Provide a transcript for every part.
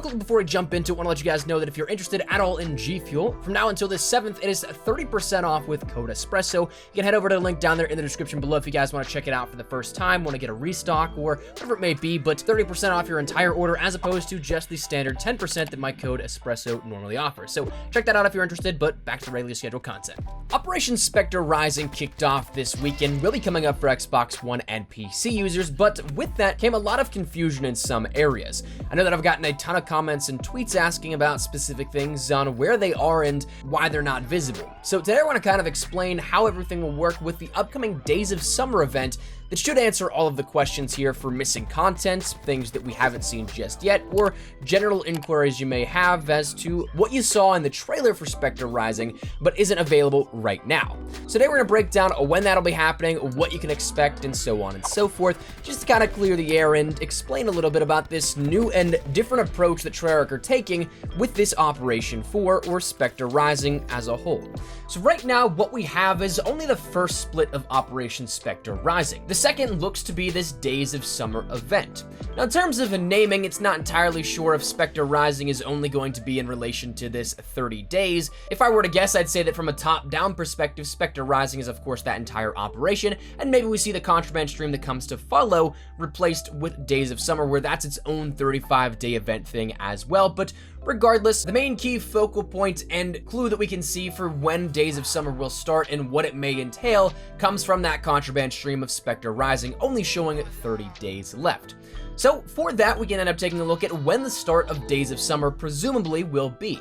quickly before we jump into it, I want to let you guys know that if you're interested at all in G Fuel, from now until the 7th, it is 30% off with code ESPRESSO. You can head over to the link down there in the description below if you guys want to check it out for the first time, want to get a restock, or whatever it may be, but 30% off your entire order as opposed to just the standard 10% that my code ESPRESSO normally offers. So check that out if you're interested, but back to regularly scheduled content. Operation Spectre Rising kicked off this weekend, really coming up for Xbox One and PC users, but with that came a lot of confusion in some areas. I know that I've gotten a ton of comments and tweets asking about specific things on where they are and why they're not visible. So today I want to kind of explain how everything will work with the upcoming Days of Summer event that should answer all of the questions here for missing content, things that we haven't seen just yet, or general inquiries you may have as to what you saw in the trailer for Spectre Rising but isn't available right now. So today we're going to break down when that'll be happening, what you can expect, and so on and so forth, just to kind of clear the air and explain a little bit about this new and different approach that Treyarch are taking with this Operation 4 or Spectre Rising as a whole. So right now what we have is only the first split of Operation Spectre Rising. The second looks to be this Days of Summer event. Now in terms of naming, it's not entirely sure if Spectre Rising is only going to be in relation to this 30 days. If I were to guess, I'd say that from a top-down perspective, Spectre Rising is of course that entire operation, and maybe we see the Contraband stream that comes to follow replaced with Days of Summer, where that's its own 35-day event thing as well. But regardless, the main key focal point and clue that we can see for when Days of Summer will start and what it may entail comes from that Contraband stream of Spectre Rising, only showing 30 days left. So for that, we can end up taking a look at when the start of Days of Summer presumably will be,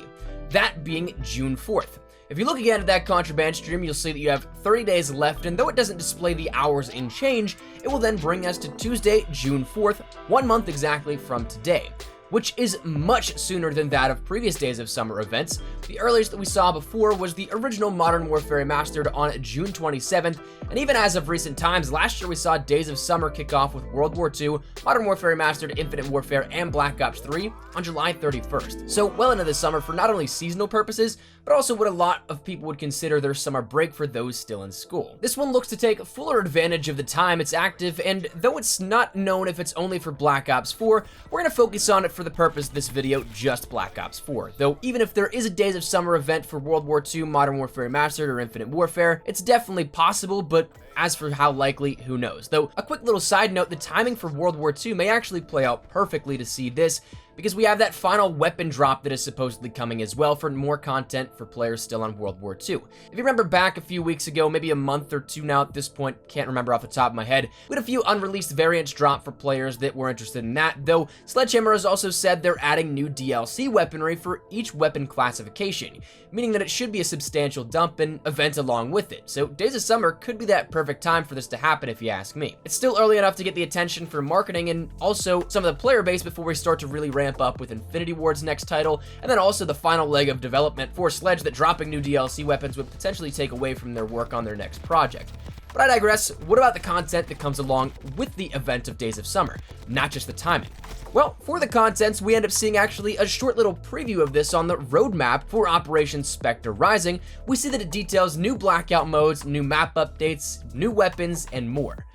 that being June 4th. If you look again at that Contraband stream, you'll see that you have 30 days left, and though it doesn't display the hours in change, it will then bring us to Tuesday, June 4th, 1 month exactly from today, which is much sooner than that of previous Days of Summer events. The earliest that we saw before was the original Modern Warfare Remastered on June 27th, and even as of recent times, last year we saw Days of Summer kick off with World War II, Modern Warfare Remastered, Infinite Warfare, and Black Ops 3 on July 31st. So well into the summer for not only seasonal purposes, but also what a lot of people would consider their summer break for those still in school. This one looks to take fuller advantage of the time it's active, and though it's not known if it's only for Black Ops 4, we're going to focus on it for the purpose of this video, just Black Ops 4. Though even if there is a Days of Summer event for World War II, Modern Warfare Remastered, or Infinite Warfare, it's definitely possible, but as for how likely, who knows. Though, a quick little side note, the timing for World War II may actually play out perfectly to see this, because we have that final weapon drop that is supposedly coming as well for more content for players still on World War II. If you remember back a few weeks ago, maybe a month or two now at this point, can't remember off the top of my head, we had a few unreleased variants drop for players that were interested in that, though Sledgehammer has also said they're adding new DLC weaponry for each weapon classification, meaning that it should be a substantial dump and event along with it. So Days of Summer could be that perfect time for this to happen if you ask me. It's still early enough to get the attention for marketing and also some of the player base before we start to really ramp up with Infinity Ward's next title, and then also the final leg of development for Sledge that dropping new DLC weapons would potentially take away from their work on their next project. But I digress. What about the content that comes along with the event of Days of Summer, not just the timing? Well, for the contents, we end up seeing actually a short little preview of this on the roadmap for Operation Spectre Rising. We see that it details new Blackout modes, new map updates, new weapons, and more.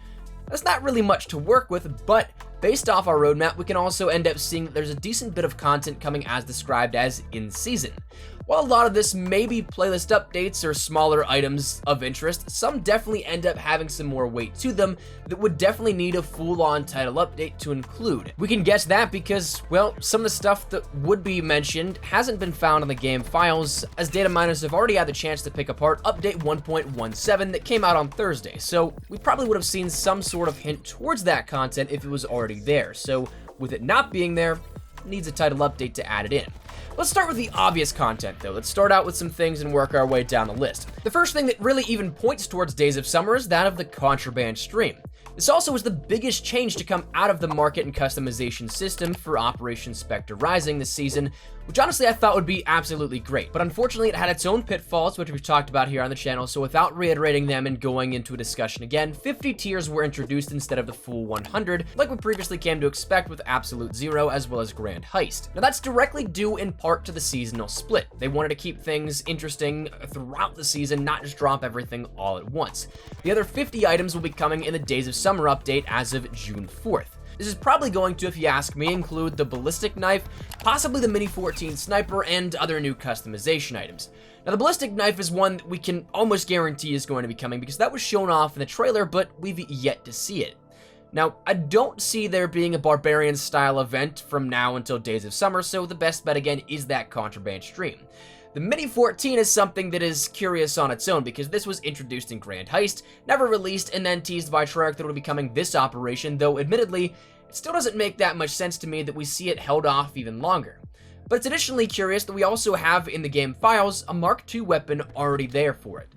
That's not really much to work with, but based off our roadmap, we can also end up seeing that there's a decent bit of content coming as described as in-season. While a lot of this may be playlist updates or smaller items of interest, some definitely end up having some more weight to them that would definitely need a full-on title update to include. We can guess that because, well, some of the stuff that would be mentioned hasn't been found in the game files, as data miners have already had the chance to pick apart Update 1.17 that came out on Thursday, so we probably would have seen some sort of hint towards that content if it was already there. So with it not being there, it needs a title update to add it in. Let's start with the obvious content though. Let's start out with some things and work our way down the list. The first thing that really even points towards Days of Summer is that of the Contraband stream. This also was the biggest change to come out of the market and customization system for Operation Spectre Rising this season, which honestly I thought would be absolutely great. But unfortunately it had its own pitfalls, which we've talked about here on the channel, so without reiterating them and going into a discussion again, 50 tiers were introduced instead of the full 100, like we previously came to expect with Absolute Zero as well as Grand Heist. Now that's directly due in part to the seasonal split. They wanted to keep things interesting throughout the season, not just drop everything all at once. The other 50 items will be coming in the Days of Summer update as of June 4th. This is probably going to, if you ask me, include the ballistic knife, possibly the Mini 14 sniper, and other new customization items. Now, the ballistic knife is one that we can almost guarantee is going to be coming because that was shown off in the trailer, but we've yet to see it. Now, I don't see there being a Barbarian-style event from now until Days of Summer, so the best bet, again, is that Contraband stream. The Mini 14 is something that is curious on its own because this was introduced in Grand Heist, never released, and then teased by Treyarch that it would be coming this operation, though admittedly, it still doesn't make that much sense to me that we see it held off even longer. But it's additionally curious that we also have in the game files a Mark II weapon already there for it.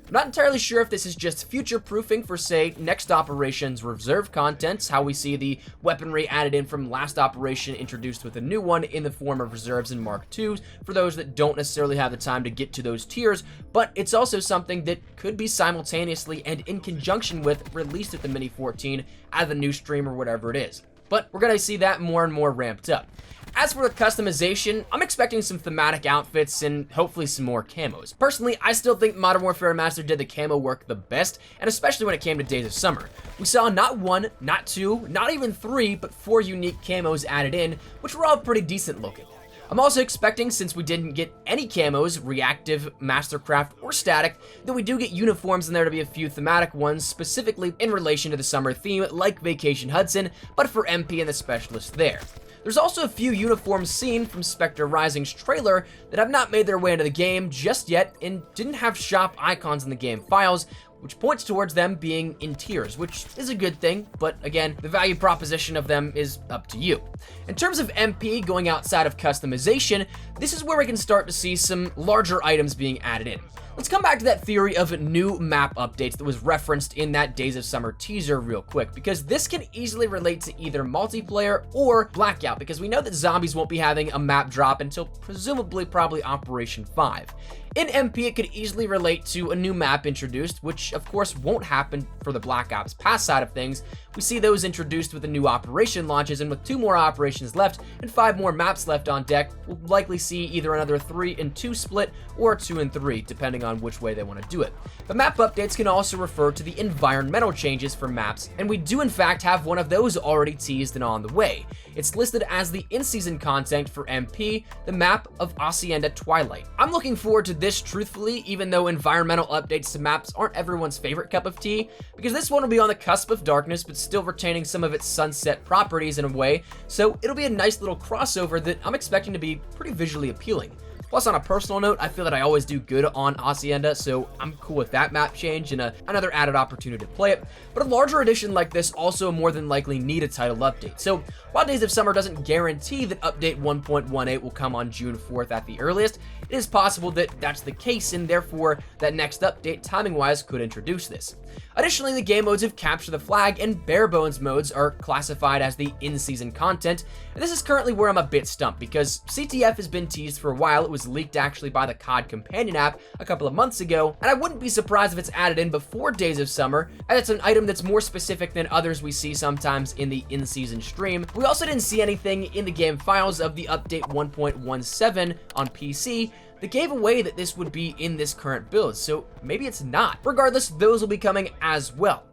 I'm not entirely sure if this is just future-proofing for, say, next operation's reserve contents, how we see the weaponry added in from last operation introduced with a new one in the form of reserves and Mark IIs for those that don't necessarily have the time to get to those tiers, but it's also something that could be simultaneously and in conjunction with released at the Mini 14 as a new stream or whatever it is. But we're going to see that more and more ramped up. As for the customization, I'm expecting some thematic outfits and hopefully some more camos. Personally, I still think Modern Warfare Remastered did the camo work the best, and especially when it came to Days of Summer. We saw not one, not two, not even three, but 4 unique camos added in, which were all pretty decent looking. I'm also expecting, since we didn't get any camos, reactive, mastercraft, or static, that we do get uniforms and there to be a few thematic ones, specifically in relation to the summer theme, like Vacation Hudson, but for MP and the specialist there. There's also a few uniforms seen from Spectre Rising's trailer that have not made their way into the game just yet and didn't have shop icons in the game files, which points towards them being in tiers, which is a good thing, but again, the value proposition of them is up to you. In terms of MP going outside of customization, this is where we can start to see some larger items being added in. Let's come back to that theory of new map updates that was referenced in that Days of Summer teaser real quick, because this can easily relate to either multiplayer or Blackout, because we know that zombies won't be having a map drop until presumably probably Operation 5. In MP, it could easily relate to a new map introduced, which of course won't happen for the Black Ops Pass side of things. We see those introduced with the new operation launches, and with 2 more operations left and 5 more maps left on deck, we'll likely see either another 3 and 2 split or 2 and 3, depending on which way they want to do it. The map updates can also refer to the environmental changes for maps, and we do in fact have one of those already teased and on the way. It's listed as the in-season content for MP, the map of Hacienda Twilight. I'm looking forward to this truthfully, even though environmental updates to maps aren't everyone's favorite cup of tea, because this one will be on the cusp of darkness but still retaining some of its sunset properties in a way, so it'll be a nice little crossover that I'm expecting to be pretty visually appealing. Plus, on a personal note, I feel that I always do good on Hacienda, so I'm cool with that map change and another added opportunity to play it. But a larger edition like this also more than likely need a title update. So while Days of Summer doesn't guarantee that update 1.18 will come on June 4th at the earliest, it is possible that that's the case, and therefore that next update, timing-wise, could introduce this. Additionally, the game modes of Capture the Flag and Bare Bones modes are classified as the in-season content, and this is currently where I'm a bit stumped, because CTF has been teased for a while. It was leaked actually by the COD Companion app a couple of months ago, and I wouldn't be surprised if it's added in before Days of Summer, as it's an item that's more specific than others we see sometimes in the in-season stream. We also didn't see anything in the game files of the update 1.17 on PC that gave away that this would be in this current build, so maybe it's not. Regardless, those will be coming as well.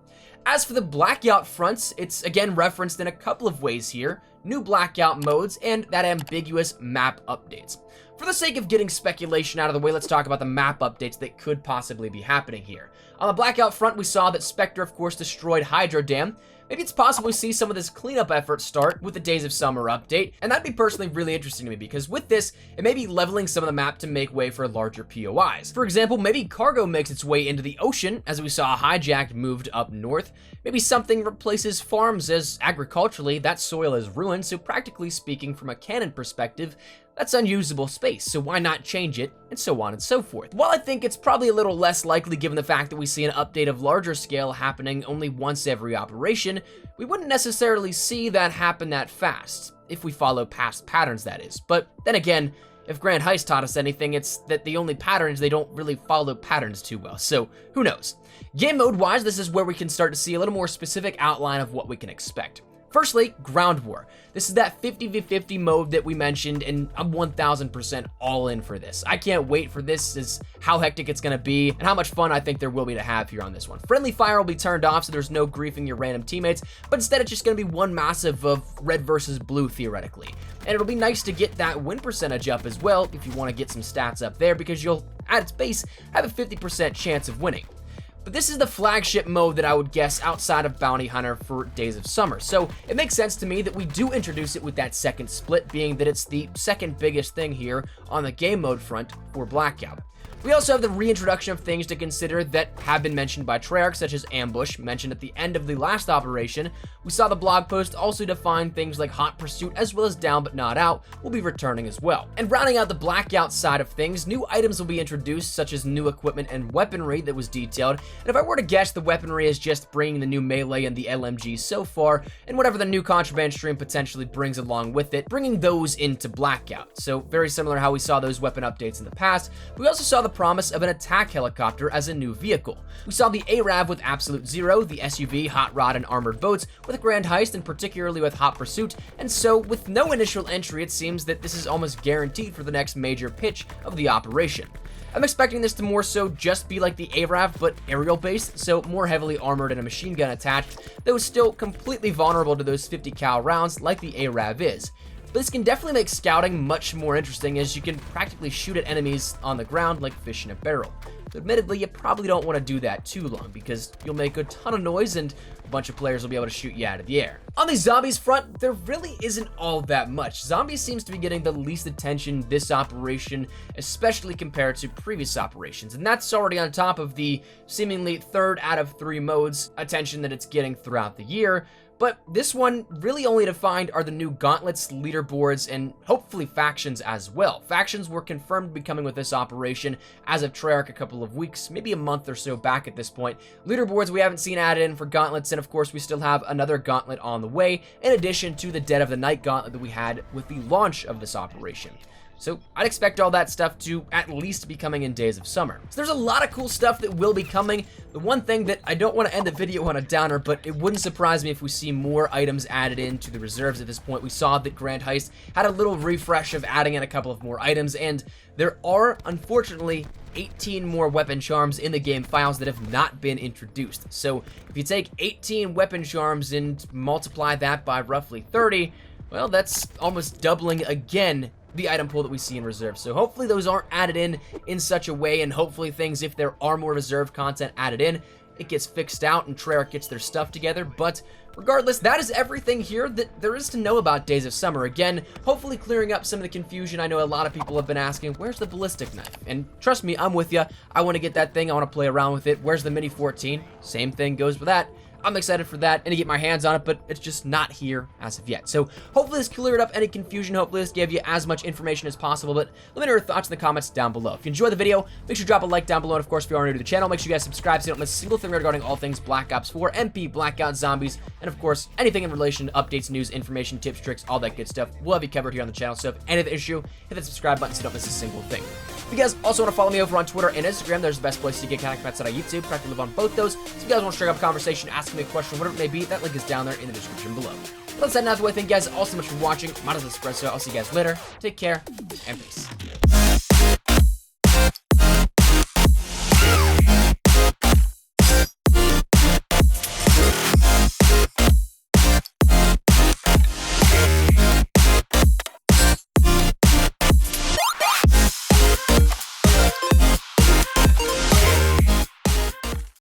As for the Blackout fronts, it's again referenced in a couple of ways here, new Blackout modes and that ambiguous map updates. For the sake of getting speculation out of the way, let's talk about the map updates that could possibly be happening here. On the Blackout front, we saw that Spectre, of course, destroyed Hydro Dam. Maybe it's possible we see some of this cleanup effort start with the Days of Summer update, and that'd be personally really interesting to me, because with this, it may be leveling some of the map to make way for larger POIs. For example, maybe cargo makes its way into the ocean, as we saw Hijacked moved up north. Maybe something replaces farms, as agriculturally that soil is ruined, so practically speaking from a canon perspective, that's unusable space, so why not change it, and so on and so forth. While I think it's probably a little less likely given the fact that we see an update of larger scale happening only once every operation, we wouldn't necessarily see that happen that fast, if we follow past patterns, that is. But then again, if Grand Heist taught us anything, it's that the only patterns, they don't really follow patterns too well, so who knows. Game mode wise, this is where we can start to see a little more specific outline of what we can expect. Firstly, Ground War. This is that 50v50 mode that we mentioned, and I'm 1000% all in for this. I can't wait for this, is how hectic it's going to be, and how much fun I think there will be to have here on this one. Friendly fire will be turned off, so there's no griefing your random teammates, but instead it's just going to be one massive of red versus blue, theoretically. And it'll be nice to get that win percentage up as well, if you want to get some stats up there, because you'll, at its base, have a 50% chance of winning. But this is the flagship mode that I would guess outside of Bounty Hunter for Days of Summer, so it makes sense to me that we do introduce it with that second split, being that it's the second biggest thing here on the game mode front for Blackout. We also have the reintroduction of things to consider that have been mentioned by Treyarch, such as Ambush, mentioned at the end of the last operation. We saw the blog post also define things like Hot Pursuit, as well as Down But Not Out will be returning as well. And rounding out the Blackout side of things, new items will be introduced, such as new equipment and weaponry that was detailed. And if I were to guess, the weaponry is just bringing the new melee and the LMG so far, and whatever the new Contraband stream potentially brings along with it, bringing those into Blackout. So very similar to how we saw those weapon updates in the past. We also saw the promise of an attack helicopter as a new vehicle. We saw the ARAV with Absolute Zero, the SUV, Hot Rod, and armored boats with Grand Heist, and particularly with Hot Pursuit, and so with no initial entry, it seems that this is almost guaranteed for the next major pitch of the operation. I'm expecting this to more so just be like the ARAV, but aerial based, so more heavily armored and a machine gun attached, though still completely vulnerable to those 50 cal rounds like the ARAV is. But this can definitely make scouting much more interesting, as you can practically shoot at enemies on the ground like fish in a barrel. So admittedly, you probably don't want to do that too long, because you'll make a ton of noise and a bunch of players will be able to shoot you out of the air. On the zombies front, there really isn't all that much. Zombies seems to be getting the least attention this operation, especially compared to previous operations, and that's already on top of the seemingly 3rd out of 3 modes attention that it's getting throughout the year. But this one, really only defined are the new gauntlets, leaderboards, and hopefully factions as well. Factions were confirmed to be coming with this operation as of Treyarch a couple of weeks, maybe a month or so back at this point. Leaderboards we haven't seen added in for gauntlets, and of course we still have another gauntlet on the way, in addition to the Dead of the Night gauntlet that we had with the launch of this operation. So I'd expect all that stuff to at least be coming in Days of Summer. So there's a lot of cool stuff that will be coming. The one thing that I don't want to end the video on a downer, but it wouldn't surprise me if we see more items added into the reserves at this point. We saw that Grand Heist had a little refresh of adding in a couple of more items, and there are, unfortunately, 18 more weapon charms in the game files that have not been introduced. So if you take 18 weapon charms and multiply that by roughly 30, well, that's almost doubling again the item pool that we see in reserve. So hopefully those aren't added in such a way, and hopefully things, if there are more reserve content added in, it gets fixed out and Treyarch gets their stuff together. But regardless, that is everything here that there is to know about Days of Summer. Again, hopefully clearing up some of the confusion. I know a lot of people have been asking, where's the ballistic knife? And trust me, I'm with you. I want to get that thing. I want to play around with it. Where's the Mini 14? Same thing goes with that. I'm excited for that and to get my hands on it, but it's just not here as of yet. So hopefully this cleared up any confusion. Hopefully this gave you as much information as possible, but let me know your thoughts in the comments down below. If you enjoyed the video, make sure to drop a like down below, and of course, if you are new to the channel, make sure you guys subscribe so you don't miss a single thing regarding all things Black Ops 4, MP, Blackout, Zombies, and of course, anything in relation to updates, news, information, tips, tricks, all that good stuff. We'll have you covered here on the channel, so if any of the issue, hit that subscribe button so you don't miss a single thing. If you guys also want to follow me over on Twitter and Instagram, there's the best place to get connected outside of YouTube. Practically live on both those. So if you guys want to strike up a conversation, ask me a question, whatever it may be, that link is down there in the description below. Let's head out the way. Thank you guys all so much for watching. My name is Espresso. I'll see you guys later. Take care and peace.